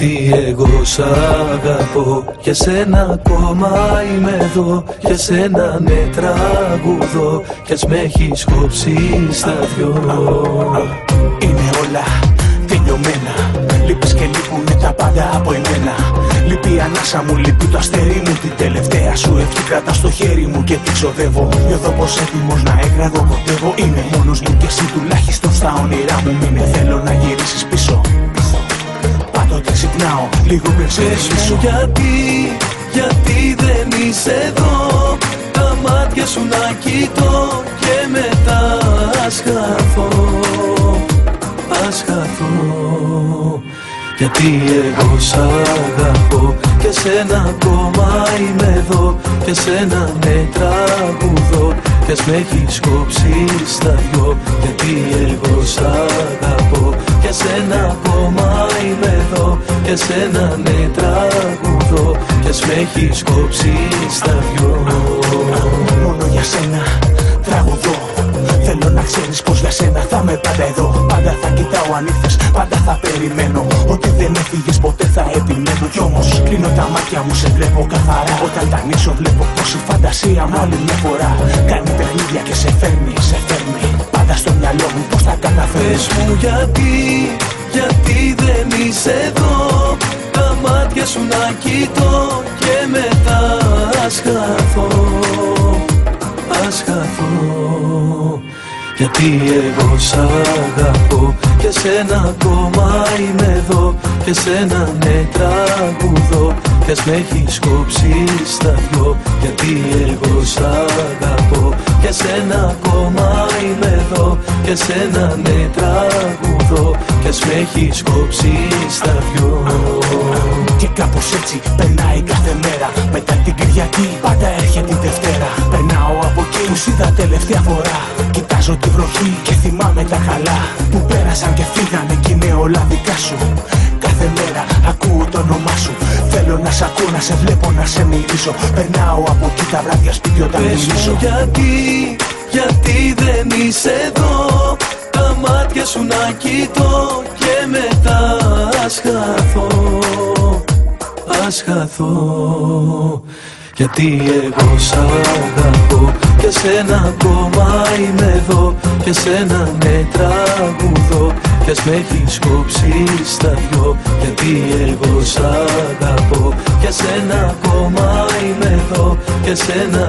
Γιατί εγώ σ' αγαπώ, για σένα ακόμα είμαι εδώ. Για σένα ναι τραγουδώ, κι ας με έχεις κόψει στα δυο. Είναι όλα τελειωμένα, λείπεις και λείπουνε τα πάντα από εμένα. Λείπει η ανάσα μου, λείπει το αστέρι μου. Την τελευταία σου ευχή κρατά στο χέρι μου και την ξοδεύω. Νιώθω πως έτοιμος να εγραδοκοτεύω. Είμαι μόνος μου και εσύ τουλάχιστον στα όνειρά μου μείνε. Θέλω να γυρίσεις πίσω, πάντοτε ξυπνάω λίγο πριν ξυπνήσω. Γιατί δεν είσαι εδώ, τα μάτια σου να κοιτώ και μετά ας χαθώ. Γιατί εγώ σ' αγαπώ, και σένα ακόμα είμαι εδώ. Και σένα ναι τραγουδώ, κι ας με έχεις κόψει στα δυο. Γιατί εγώ σ' αγαπώ, και σένα ακόμα είμαι εδώ. Και σένα ναι τραγουδώ, κι ας με έχεις κόψει στα δυο. Μόνο για σένα τραγουδώ. Θέλω να ξέρεις πως για σένα θα είμαι πάντα εδώ. Πάντα θα κοιτάω αν ήρθες, πάντα θα περιμένω. Ότι δεν έφυγες ποτέ θα επιμένω. Κι όμως κλείνω τα μάτια μου, σε βλέπω καθαρά. Όταν τα ανοίξω βλέπω πως η φαντασία μου άλλη μια φορά κάνει παιχνίδια και σε φέρνει. Πάντα στο μυαλό μου πως θα καταφέρεις. Πες μου γιατί δεν είσαι εδώ, τα μάτια σου να κοιτώ και μετά ας χαθώ. Γιατί εγώ σ' αγαπώ, και σένα ακόμα είμαι εδώ. Και σένα ναι τραγουδώ, κι ας με έχεις κόψει στα δυο. Γιατί εγώ σ' αγαπώ, και σένα ακόμα είμαι εδώ. Και σένα ναι τραγουδώ, κι ας με έχεις κόψει στα δυο. Και κάπως έτσι περνάει κάθε μέρα. Μετά την Κυριακή πάντα έρχεται η Δευτέρα. Περνάω από εκεί που είδα τελευταία φορά. Κοιτάζω τη βροχή και θυμάμαι τα καλά που πέρασαν και φύγανε κι είναι όλα δικά σου. Κάθε μέρα ακούω το όνομά σου. Θέλω να σ' ακούω, να σε βλέπω, να σε μιλήσω. Περνάω από εκεί τα βράδια σπίτι όταν μιλήσω. Πες μου γιατί δεν είσαι εδώ, τα μάτια σου να κοιτώ και μετά ας χαθώ. Γιατί εγώ σ' αγαπώ, και σένα ακόμα είμαι εδώ. Και σένα ναι τραγουδώ, κι ας με έχεις κόψει στα δυο. Γιατί εγώ σ' αγαπώ, και σένα ακόμα είμαι εδώ. Και σένα